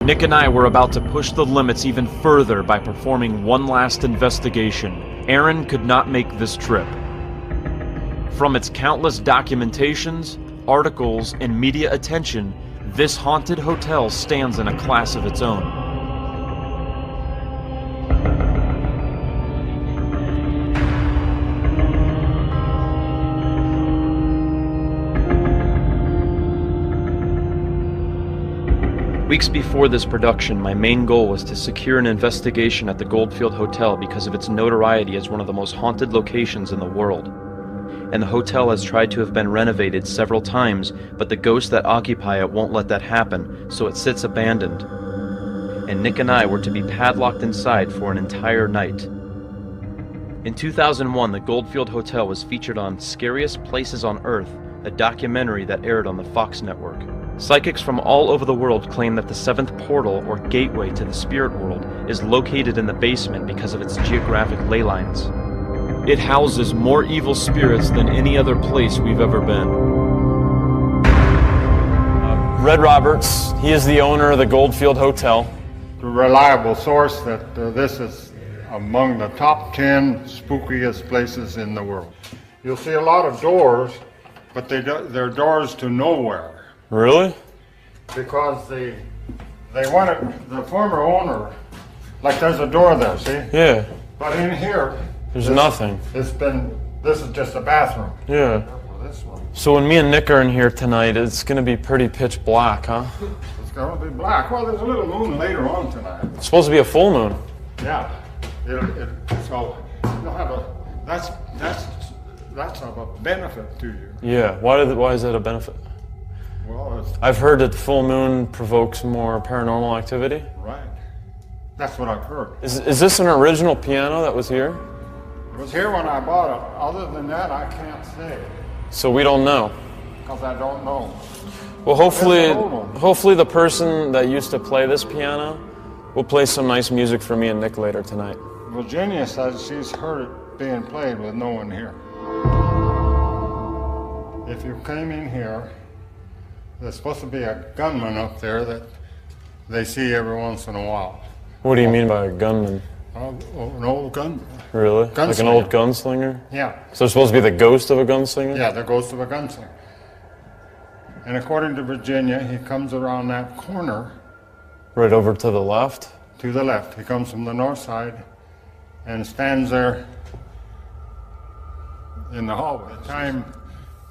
Nick and I were about to push the limits even further by performing one last investigation. Aaron could not make this trip. From its countless documentations, articles, and media attention, this haunted hotel stands in a class of its own. Weeks before this production, my main goal was to secure an investigation at the Goldfield Hotel because of its notoriety as one of the most haunted locations in the world. And the hotel has tried to have been renovated several times, but the ghosts that occupy it won't let that happen, so it sits abandoned. And Nick and I were to be padlocked inside for an entire night. In 2001, the Goldfield Hotel was featured on Scariest Places on Earth, a documentary that aired on the Fox network. Psychics from all over the world claim that the seventh portal, or gateway to the spirit world, is located in the basement because of its geographic ley lines. It houses more evil spirits than any other place we've ever been. Red Roberts, he is the owner of the Goldfield Hotel. A reliable source that this is among the top 10 spookiest places in the world. You'll see a lot of doors, but they're doors to nowhere. Really? Because they wanted the former owner, like there's a door there, see? Yeah. But in here, There's nothing. this is just a bathroom. Yeah. This one. So when me and Nick are in here tonight, it's gonna be pretty pitch black, huh? It's gonna be black. Well, there's a little moon later on tonight. It's supposed to be a full moon. Yeah. So you'll have that's of a benefit to you. Yeah. Why is that a benefit? Well, I've heard that the full moon provokes more paranormal activity. right. That's what I've heard. Is this an original piano that was here? It was here when I bought it. Other than that, I can't say, So we don't know. because I don't know. Well, It's an old one. hopefully the person that used to play this piano will play some nice music for me and Nick later tonight. Virginia says she's heard it being played with no one here. If you came in here, there's supposed to be a gunman up there that they see every once in a while. What do you mean by a gunman? An old gunman. Really? Like an Gunslinger. old gunslinger? Yeah. So it's supposed to be the ghost of a gunslinger? Yeah, the ghost of a gunslinger. And according to Virginia, he comes around that corner Right over to the left? to the left. He comes from the north side and stands there in the hallway. By the time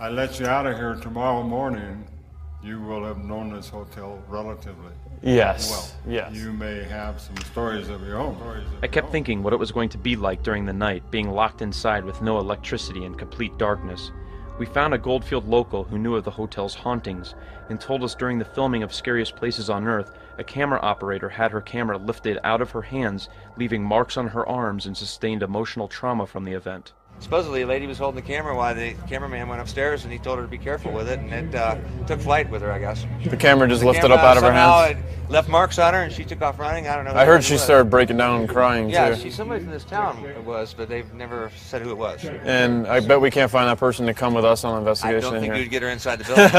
I let you out of here tomorrow morning, you will have known this hotel relatively Yes. well. Yes. You may have some stories of your own. I kept thinking what it was going to be like during the night, being locked inside with no electricity and complete darkness. We found a Goldfield local who knew of the hotel's hauntings and told us during the filming of Scariest Places on Earth, a camera operator had her camera lifted out of her hands, leaving marks on her arms and sustained emotional trauma from the event. Supposedly, a lady was holding the camera while the cameraman went upstairs, and he told her to be careful with it, and it took flight with her, I guess. The camera just The lifted camera up out of her somehow hands? it left marks on her, and she took off running. I don't know. I heard who she it was. started breaking down and crying, Yeah, too. she's somebody from this town. It was, but they've never said who it was. And I bet we can't find that person to come with us on an I investigation don't in think here. you'd get her inside the building.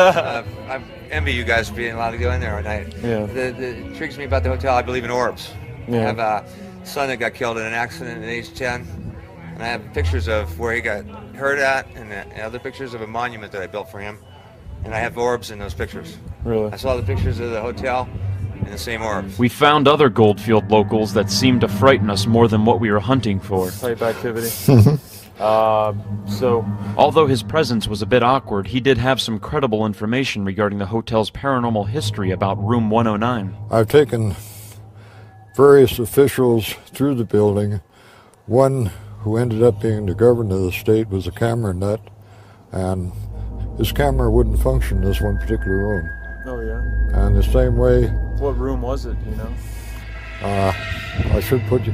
I envy you guys for being allowed to go in there at night. Yeah. The intrigues me about the hotel, I believe in orbs. Yeah. I have a son that got killed in an accident at age 10, and I have pictures of where he got hurt at, and other pictures of a monument that I built for him, and I have orbs in those pictures. Really? I saw the pictures of the hotel in the same orbs. We found other Goldfield locals that seemed to frighten us more than what we were hunting for. Type activity. So, although his presence was a bit awkward, he did have some credible information regarding the hotel's paranormal history about room 109. I've taken various officials through the building. One who ended up being the governor of the state was a camera nut, and his camera wouldn't function in this one particular room. Oh, yeah? And the same way, What room was it, you know? I should put you,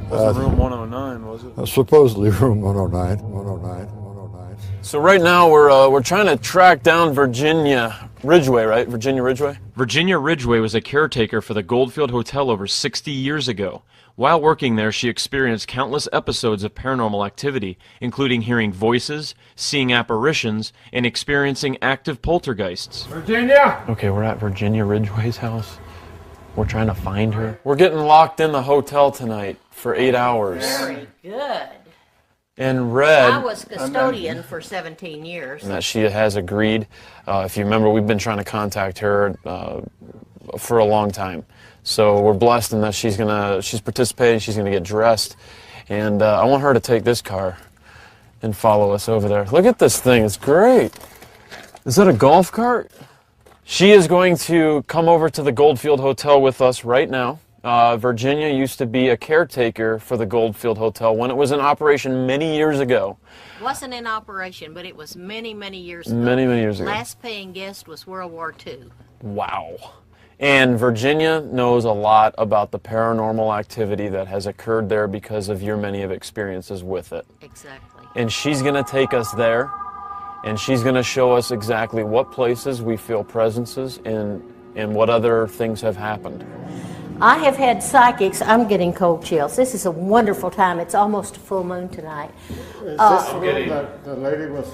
Wasn't room 109, was it? supposedly room 109, 109, 109. So right now we're trying to track down Virginia Ridgway, right? Virginia Ridgway? Virginia Ridgway was a caretaker for the Goldfield Hotel over 60 years ago. While working there, she experienced countless episodes of paranormal activity, including hearing voices, seeing apparitions, and experiencing active poltergeists. Virginia! Okay, we're at Virginia Ridgway's house. We're trying to find her. We're getting locked in the hotel tonight for 8 hours. Very good. And Red, I was custodian for 17 years. and that she has agreed. If you remember, we've been trying to contact her for a long time. So we're blessed in that she's participating, she's gonna get dressed. And I want her to take this car and follow us over there. Look at this thing, it's great. Is that a golf cart? She is going to come over to the Goldfield Hotel with us right now. Virginia used to be a caretaker for the Goldfield Hotel when it was in operation many years ago. Wasn't in operation, but it was many, many years ago. Many years ago. Last paying guest was World War II. Wow. And Virginia knows a lot about the paranormal activity that has occurred there because of your many experiences with it. Exactly. And she's going to take us there, and she's going to show us exactly what places we feel presences and what other things have happened. I have had psychics. I'm getting cold chills. This is a wonderful time. It's almost a full moon tonight. Is this the room that the lady was?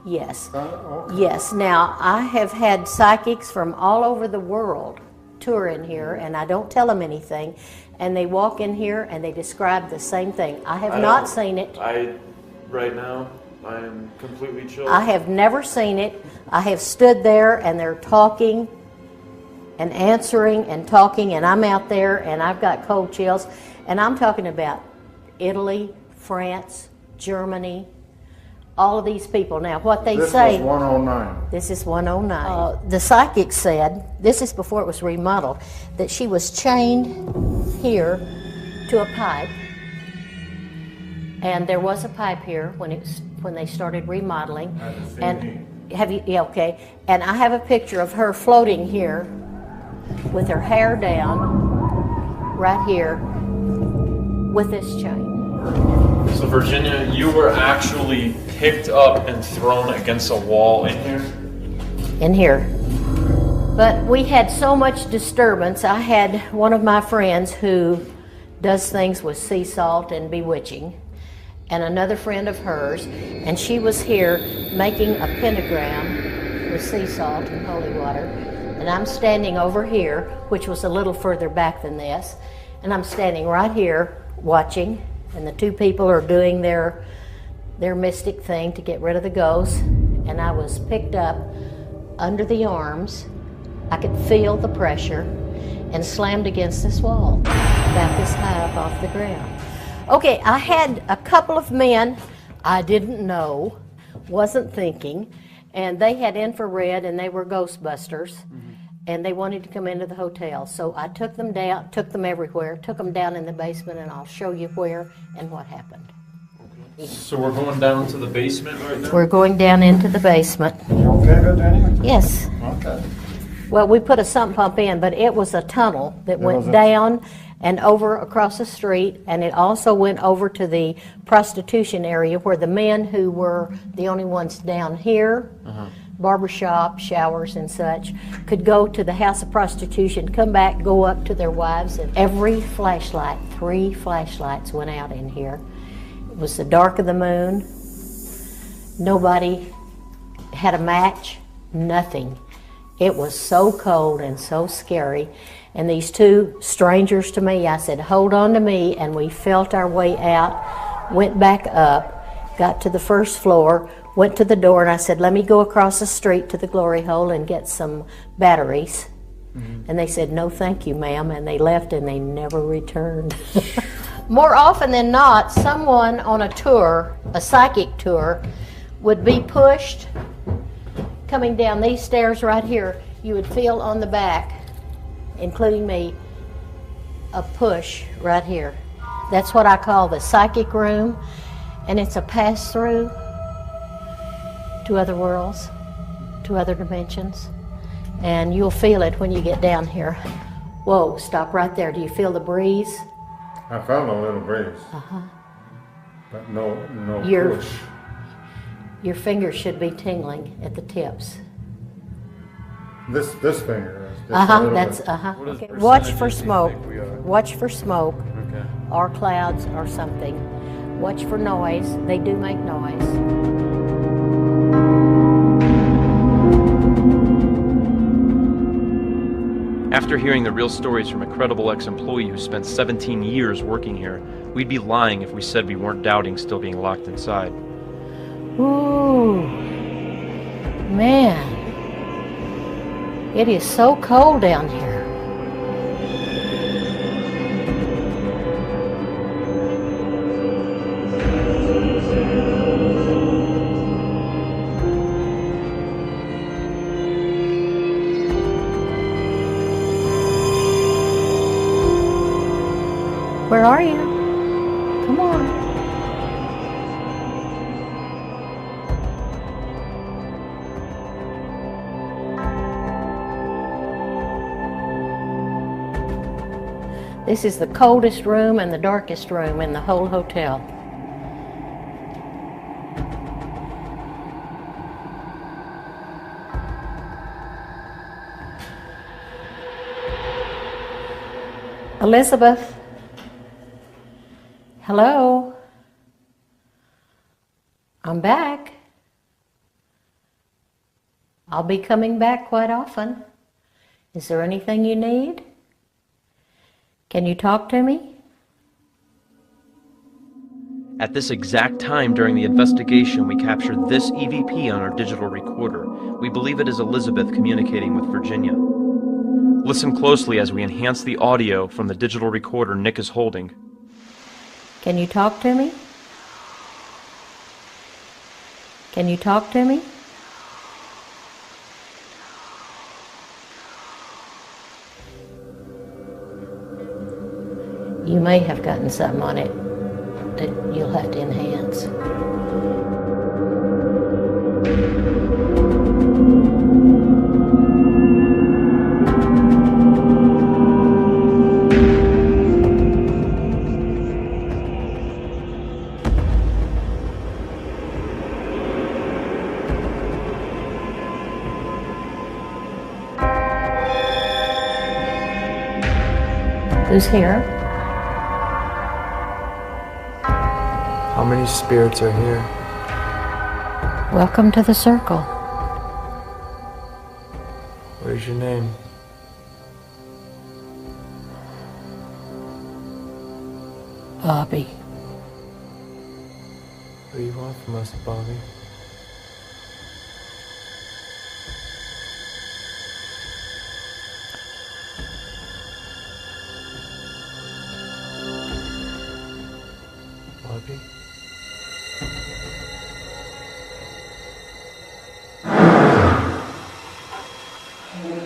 Yes. Okay. Yes. Now, I have had psychics from all over the world tour in here, and I don't tell them anything, and they walk in here and they describe the same thing. I have not seen it. Right now, I am completely chilled. I have never seen it. I have stood there and they're talking and answering and talking, and I'm out there and I've got cold chills, and I'm talking about Italy, France, Germany, all of these people. Now, what they say... This was 109. This is 109. The psychic said, this is before it was remodeled, that she was chained here to a pipe, and there was a pipe here when they started remodeling. And have you? Yeah, okay. And I have a picture of her floating here with her hair down, right here, with this chain. So Virginia, you were actually picked up and thrown against a wall in here? In here. But we had so much disturbance. I had one of my friends who does things with sea salt and bewitching, and another friend of hers, and she was here making a pentagram with sea salt and holy water, and I'm standing over here, which was a little further back than this, and I'm standing right here watching, and the two people are doing their mystic thing to get rid of the ghosts, and I was picked up under the arms. I could feel the pressure, and slammed against this wall about this high up off the ground. Okay, I had a couple of men I didn't know, wasn't thinking, and they had infrared and they were Ghostbusters, and they wanted to come into the hotel. So I took them down, took them everywhere, took them down in the basement, and I'll show you where and what happened. So we're going down to the basement right now? We're going down into the basement. You okay with that? Yes. Okay. Well, we put a sump pump in, but it was a tunnel that went down and over across the street, and it also went over to the prostitution area where the men who were the only ones down here, barbershop, showers and such, could go to the house of prostitution, come back, go up to their wives, and every flashlight, 3 flashlights went out in here. It was the dark of the moon. Nobody had a match, nothing. It was so cold and so scary. And these two strangers to me, I said, hold on to me, and we felt our way out, went back up, got to the first floor, went to the door, and I said, let me go across the street to the glory hole and get some batteries. And they said, no thank you, ma'am, and they left and they never returned. More often than not, someone on a tour, a psychic tour, would be pushed coming down these stairs right here. You would feel on the back, including me, a push right here. That's what I call the psychic room, and it's a pass-through to other worlds, to other dimensions, and you'll feel it when you get down here. Whoa, stop right there. Do you feel the breeze? I felt a little breeze, but no push. Your fingers should be tingling at the tips. This finger is just a little That's bit. Okay. Watch for smoke. Watch for smoke, or clouds, or something. Watch for noise. They do make noise. After hearing the real stories from a credible ex-employee who spent 17 years working here, we'd be lying if we said we weren't doubting still being locked inside. Ooh, man, it is so cold down here. Where are you? Come on. This is the coldest room and the darkest room in the whole hotel. Elizabeth? Hello? I'm back. I'll be coming back quite often. Is there anything you need? Can you talk to me? At this exact time during the investigation, we captured this EVP on our digital recorder. We believe it is Elizabeth communicating with Virginia. Listen closely as we enhance the audio from the digital recorder Nick is holding. Can you talk to me? Can you talk to me? You may have gotten something on it that you'll have to enhance. Who's here? How many spirits are here? Welcome to the circle. Where's your name? Bobby. What do you want from us, Bobby? Bobby?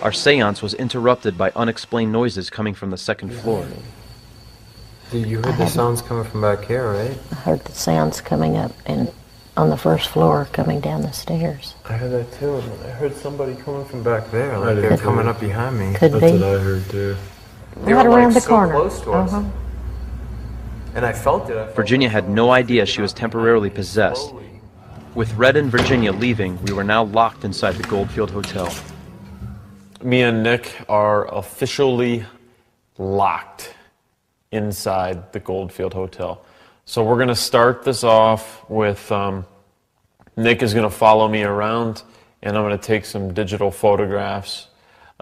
Our seance was interrupted by unexplained noises coming from the second floor. You heard the sounds coming from back here, right? I heard the sounds coming up and on the first floor coming down the stairs. I heard that too. I heard somebody coming from back there, like they're coming up behind me. Could be. That's what I heard too. They Right were around like the so corner. close to us. And I felt it. Virginia had no idea she was temporarily possessed. With Red and Virginia leaving, we were now locked inside the Goldfield Hotel. Me and Nick are officially locked inside the Goldfield Hotel. So we're gonna start this off with Nick is gonna follow me around, and I'm gonna take some digital photographs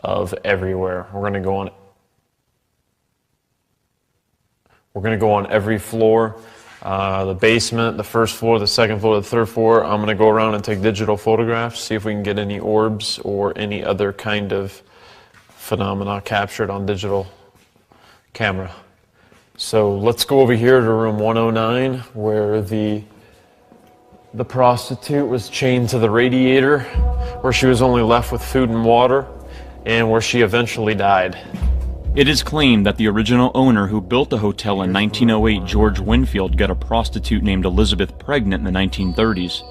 of everywhere. We're gonna go on every floor, the basement, the first floor, the second floor, the third floor. I'm gonna go around and take digital photographs, see if we can get any orbs or any other kind of phenomena captured on digital camera. So let's go over here to room 109, where the prostitute was chained to the radiator, where she was only left with food and water, and where she eventually died. It is claimed that the original owner who built the hotel in 1908, George Winfield, got a prostitute named Elizabeth pregnant in the 1930s.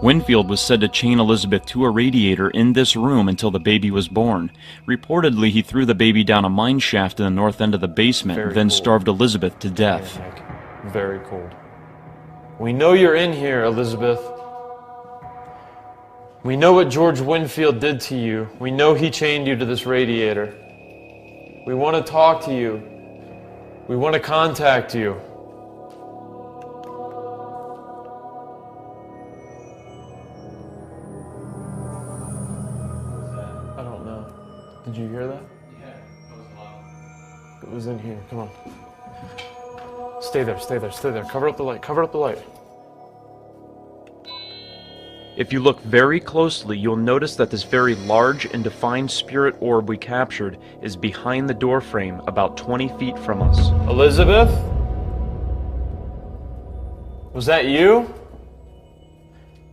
Winfield was said to chain Elizabeth to a radiator in this room until the baby was born. Reportedly, he threw the baby down a mine shaft in the north end of the basement, then starved Elizabeth to death. Very cold. We know you're in here, Elizabeth. We know what George Winfield did to you. We know he chained you to this radiator. We want to talk to you. We want to contact you. I don't know. Did you hear that? was in here. Come on. Stay there, stay there, stay there. Cover up the light, cover up the light. If you look very closely, you'll notice that this very large and defined spirit orb we captured is behind the door frame, about 20 feet from us. Elizabeth? Was that you?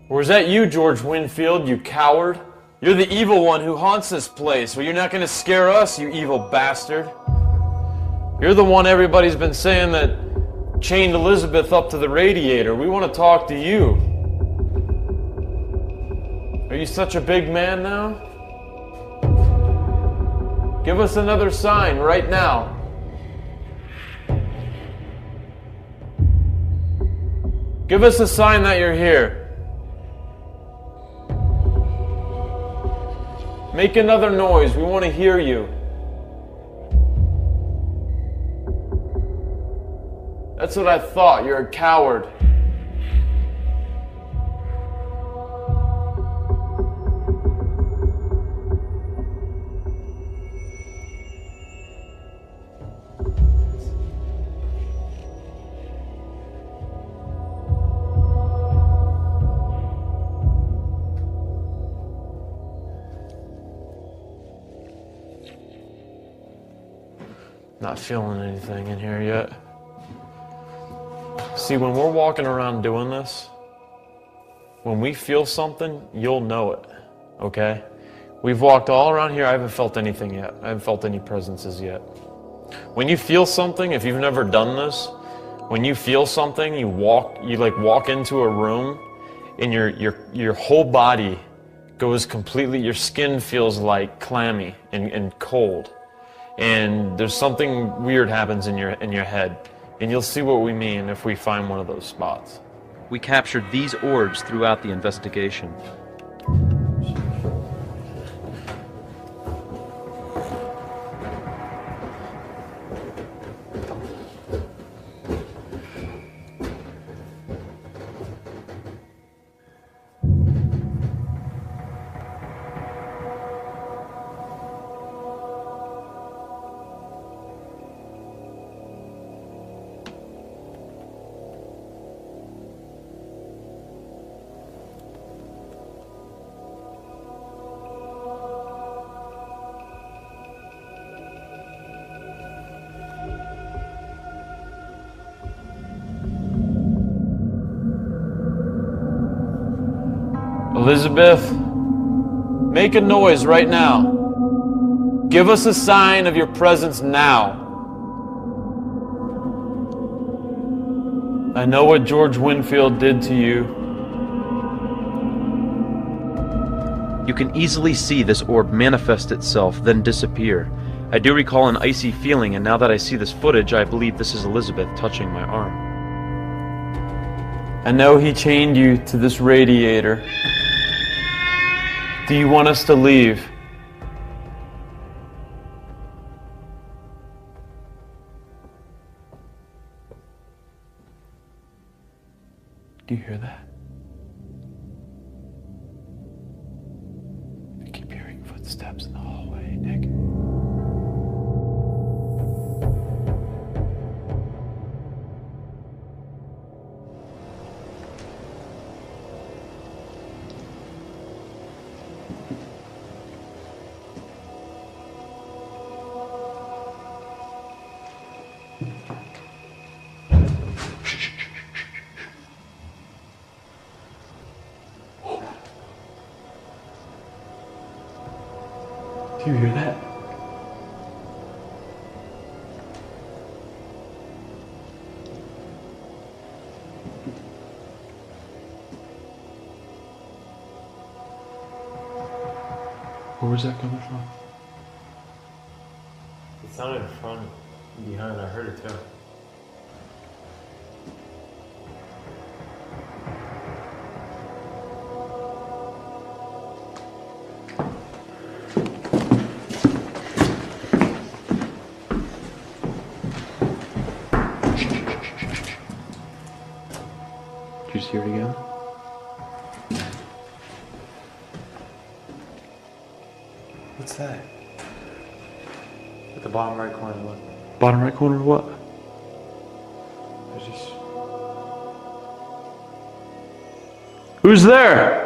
Or was that you, George Winfield, you coward? You're the evil one who haunts this place. Well, you're not going to scare us, you evil bastard. You're the one everybody's been saying that chained Elizabeth up to the radiator. We want to talk to you. Are you such a big man now? Give us another sign right now. Give us a sign that you're here. Make another noise. We want to hear you. That's what I thought. You're a coward. Not feeling anything in here yet. See, when we're walking around doing this, when we feel something, you'll know it, okay? We've walked all around here, I haven't felt anything yet. I haven't felt any presences yet. When you feel something, if you've never done this, when you feel something, you walk into a room and your whole body goes completely, your skin feels like clammy and cold. And there's something weird happens in your head. And you'll see what we mean if we find one of those spots. We captured these orbs throughout the investigation. Elizabeth, make a noise right now. Give us a sign of your presence now. I know what George Winfield did to you. You can easily see this orb manifest itself, then disappear. I do recall an icy feeling, and now that I see this footage, I believe this is Elizabeth touching my arm. I know he chained you to this radiator. Do you want us to leave? Do you hear that? I keep hearing footsteps in the hallway, Nick. Do you hear that? Where was that coming from? It sounded in front and behind. I heard it too. Did you see it again? What's that? At the bottom right corner, look. Bottom right corner, what? Who's there?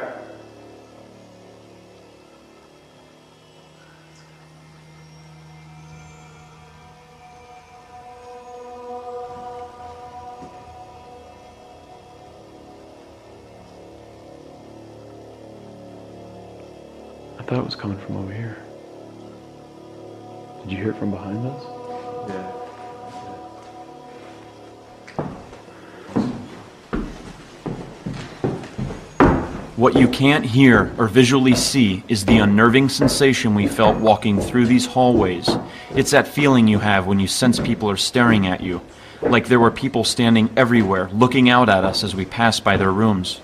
I thought it was coming from over here. Did you hear it from behind us? Yeah. What you can't hear or visually see is the unnerving sensation we felt walking through these hallways. It's that feeling you have when you sense people are staring at you, like there were people standing everywhere, looking out at us as we passed by their rooms.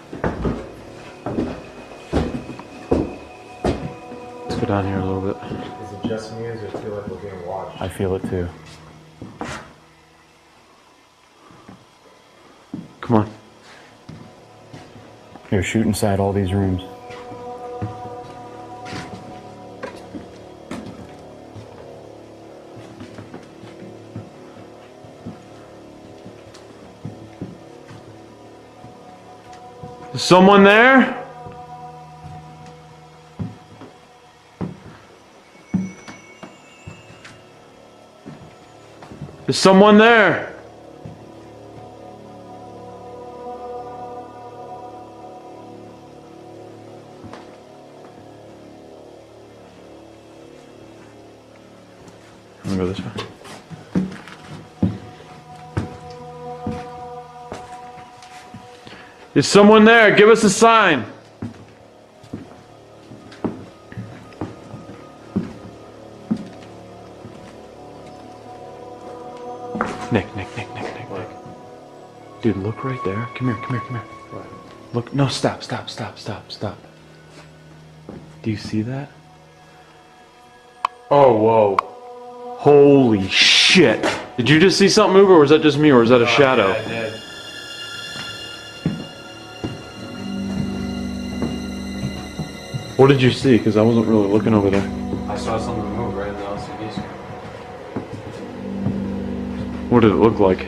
Let's go down here a little bit. Is it just me or does it feel like we're being watched? I feel it too. Come on. Here, shoot inside all these rooms. Is someone there? Is someone there? I'm gonna go this way. Is someone there? Give us a sign. Nick. Dude, look right there. Come here. Look, no, stop. Do you see that? Oh, whoa. Holy shit. Did you just see something move, or was that just me, or was that a shadow? Yeah, I did. What did you see? Because I wasn't really looking over there. I saw something move right in the LCD screen. What did it look like?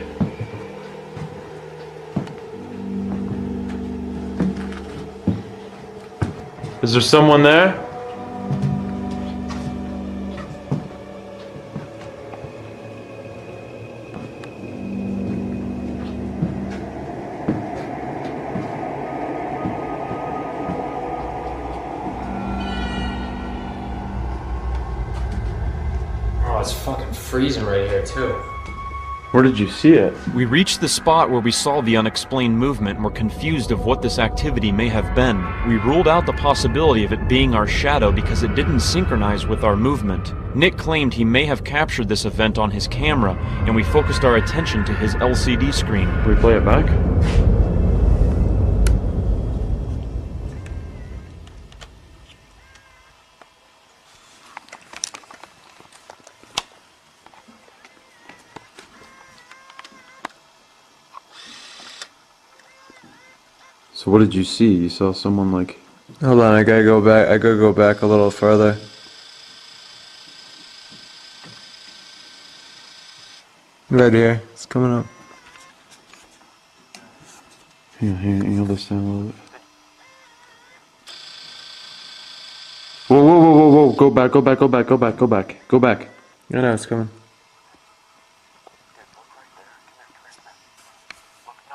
Is there someone there? Oh, it's fucking freezing right here too. Where did you see it? We reached the spot where we saw the unexplained movement and were confused of what this activity may have been. We ruled out the possibility of it being our shadow because it didn't synchronize with our movement. Nick claimed he may have captured this event on his camera, and we focused our attention to his LCD screen. Can we play it back? So what did you see? You saw someone like... Hold on, I gotta go back a little further. Right here, it's coming up. Here, you'll this down a little bit. Whoa, go back. I know, it's coming.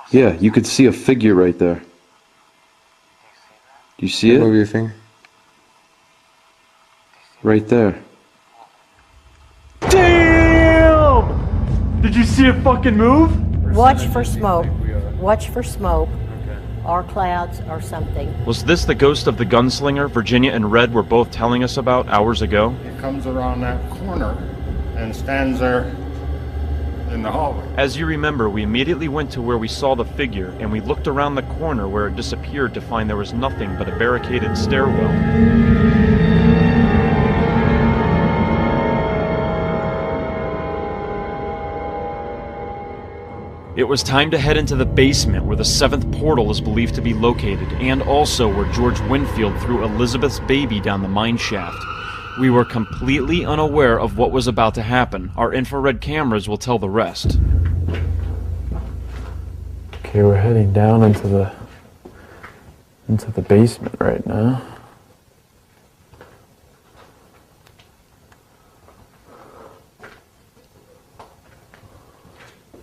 Yeah, you could see a figure right there. Do you see it? Move your finger. Right there. Damn! Did you see it fucking move? Watch for smoke. Watch for smoke. Or clouds or something. Was this the ghost of the gunslinger Virginia and Red were both telling us about hours ago? It comes around that corner and stands there in the hallway. As you remember, we immediately went to where we saw the figure, and we looked around the corner where it disappeared to find there was nothing but a barricaded stairwell. It was time to head into the basement where the 7th portal is believed to be located, and also where George Winfield threw Elizabeth's baby down the mine shaft. We were completely unaware of what was about to happen. Our infrared cameras will tell the rest. Okay, we're heading down into the basement right now.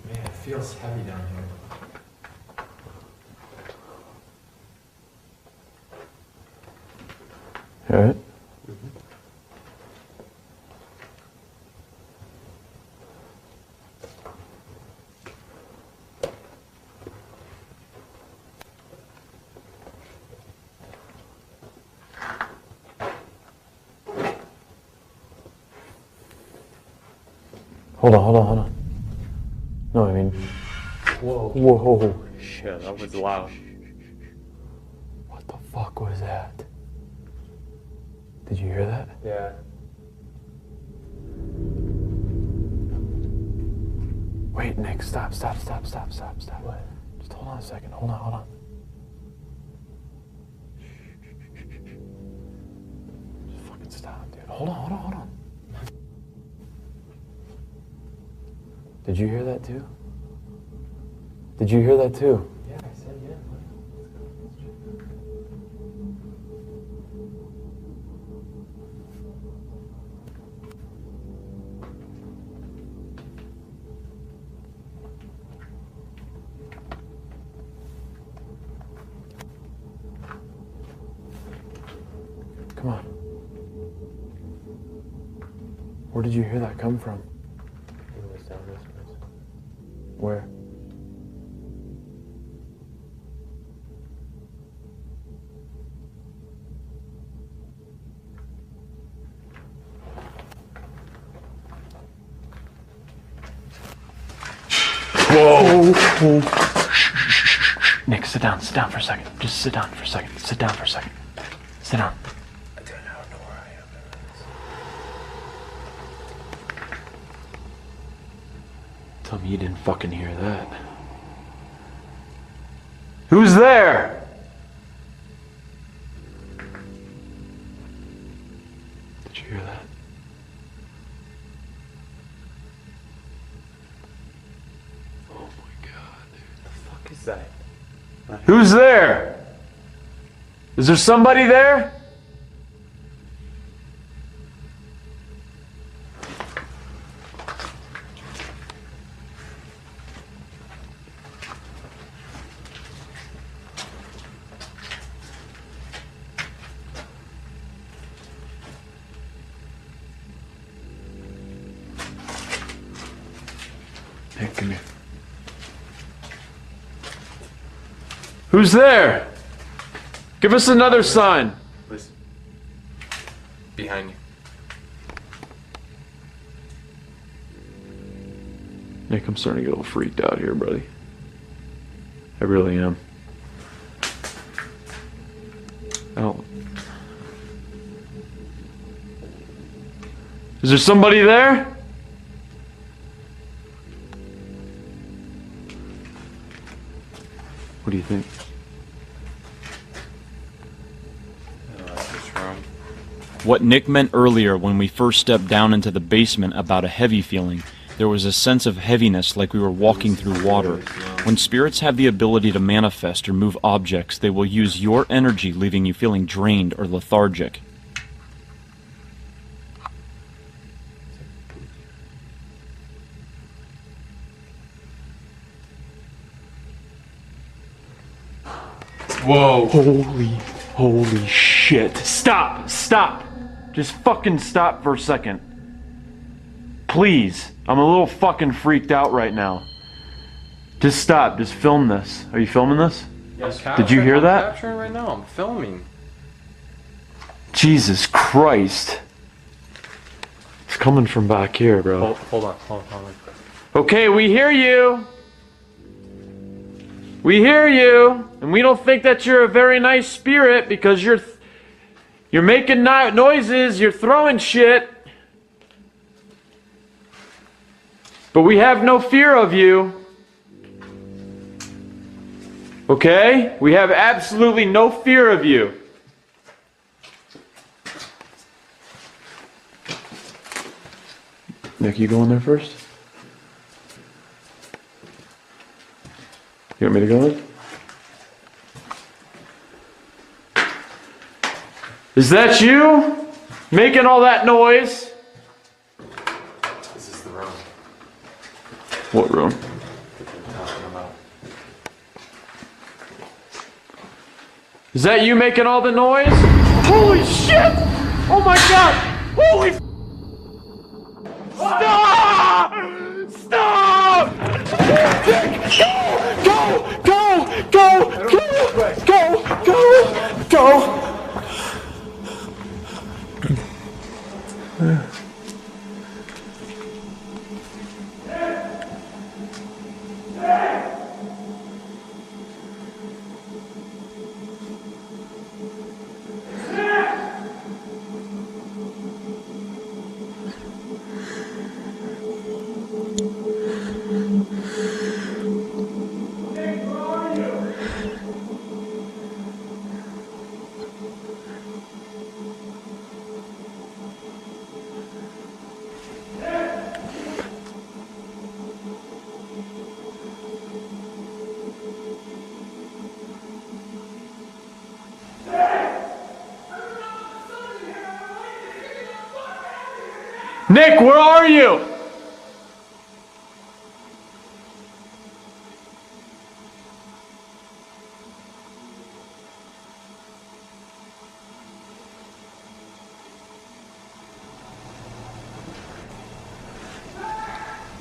Man, it feels heavy down here. You all right? Hold on. No, I mean... Whoa. Shit, that was loud. What the fuck was that? Did you hear that? Yeah. Wait, Nick, stop. What? Just hold on a second. Hold on. Just fucking stop, dude. Hold on. Did you hear that too? Yeah, I said yeah. Come on. Where did you hear that come from? It was down this place. Where? Whoa! Nick, sit down for a second. Just sit down for a second. Sit down. I don't know where I am. Tell me you didn't fucking hear that. Who's there? Did you hear that? Oh my god, dude. The fuck is that? Who's there? Is there somebody there? Hey, come here. Who's there? Give us another sign. Listen. Behind you. Nick, I'm starting to get a little freaked out here, buddy. I really am. Oh. Is there somebody there? What do you think? This room. What Nick meant earlier when we first stepped down into the basement about a heavy feeling, there was a sense of heaviness like we were walking through water. When spirits have the ability to manifest or move objects, they will use your energy, leaving you feeling drained or lethargic. Whoa. Holy shit. Stop. Just fucking stop for a second. Please. I'm a little fucking freaked out right now. Just stop. Just film this. Are you filming this? Yes, Did you hear that? I'm capturing right now. I'm filming. Jesus Christ. It's coming from back here, bro. Hold on. Okay, we hear you. We hear you, and we don't think that you're a very nice spirit because you're making noises, you're throwing shit. But we have no fear of you. Okay? We have absolutely no fear of you. Nick, you go in there first? You want me to go in? Is that you? Making all that noise? This is the room. What room? That they're talking about. Is that you making all the noise? Holy shit! Oh my god! Holy Stop! Stop! Go! Nick, where are you?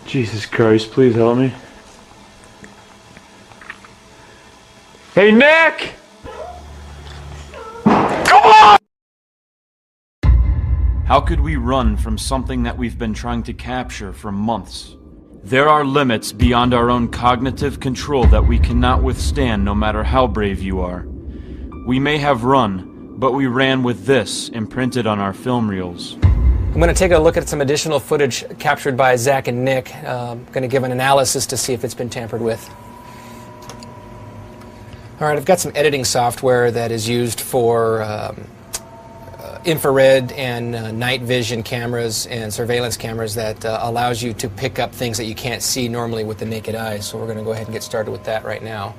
Jesus Christ, please help me. Hey, Nick! Come on! How could we run from something that we've been trying to capture for months? There are limits beyond our own cognitive control that we cannot withstand no matter how brave you are. We may have run, but we ran with this imprinted on our film reels. I'm going to take a look at some additional footage captured by Zak and Nick. I'm going to give an analysis to see if it's been tampered with. All right, I've got some editing software that is used for infrared and night vision cameras and surveillance cameras that allows you to pick up things that you can't see normally with the naked eye. So we're going to go ahead and get started with that right now.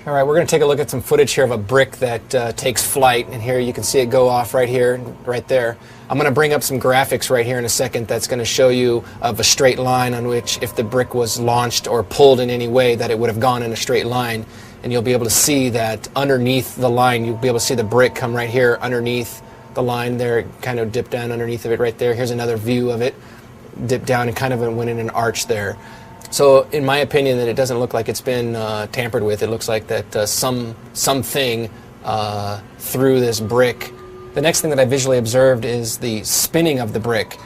All right, we're going to take a look at some footage here of a brick that takes flight, and here you can see it go off right here, right there. I'm going to bring up some graphics right here in a second that's going to show you of a straight line on which if the brick was launched or pulled in any way that it would have gone in a straight line, and you'll be able to see that underneath the line, you'll be able to see the brick come right here underneath the line there, kind of dip down underneath of it right there. Here's another view of it, dip down and kind of went in an arch there. So in my opinion, that it doesn't look like it's been tampered with. It looks like that something threw this brick. The next thing that I visually observed is the spinning of the brick.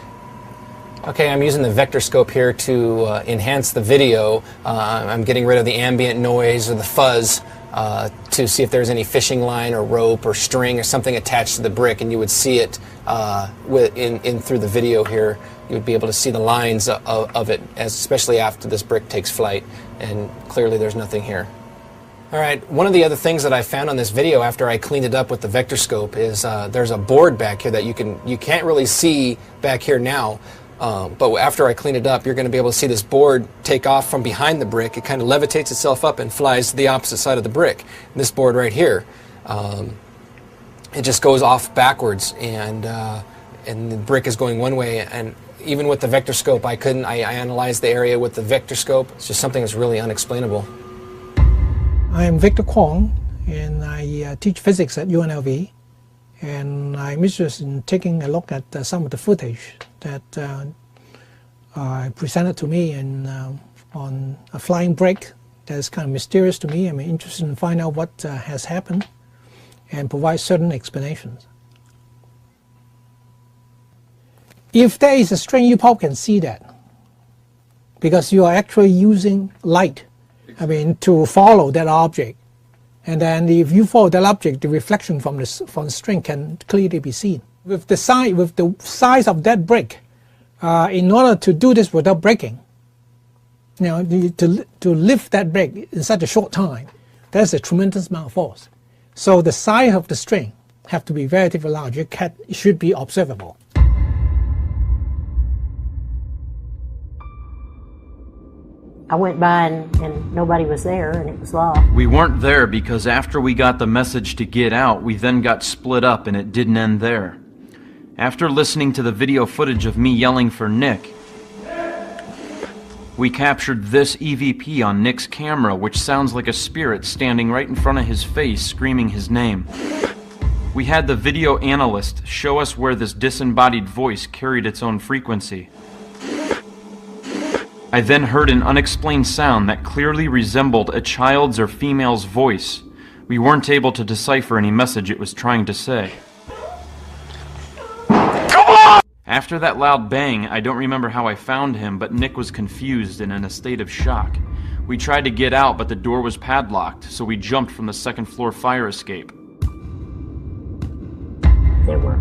Okay, I'm using the vector scope here to enhance the video. I'm getting rid of the ambient noise or the fuzz to see if there's any fishing line or rope or string or something attached to the brick, and you would see it through the video here. You would be able to see the lines of it, especially after this brick takes flight, and clearly there's nothing here. All right, one of the other things that I found on this video after I cleaned it up with the vector scope is there's a board back here that you can't really see back here now, but after I clean it up, you're going to be able to see this board take off from behind the brick. It kind of levitates itself up and flies to the opposite side of the brick. And this board right here, it just goes off backwards, and the brick is going one way. And even with the vector scope, I analyzed the area with the vector scope. It's just something that's really unexplainable. I am Victor Kwong, and I teach physics at UNLV, and I'm interested in taking a look at some of the footage that presented to me on a flying brick that's kind of mysterious to me. I'm interested in finding out what has happened and provide certain explanations. If there is a string, you probably can see that because you are actually using light, to follow that object. And then if you follow that object, the reflection from the string can clearly be seen. With the size of that brick, in order to do this without breaking, to lift that brick in such a short time, there's a tremendous amount of force. So the size of the string have to be relatively large. It should be observable. I went by and nobody was there and it was locked. We weren't there because after we got the message to get out, we then got split up and it didn't end there. After listening to the video footage of me yelling for Nick, we captured this EVP on Nick's camera, which sounds like a spirit standing right in front of his face screaming his name. We had the video analyst show us where this disembodied voice carried its own frequency. I then heard an unexplained sound that clearly resembled a child's or female's voice. We weren't able to decipher any message it was trying to say. After that loud bang, I don't remember how I found him, but Nick was confused and in a state of shock. We tried to get out, but the door was padlocked, so we jumped from the second floor fire escape. There were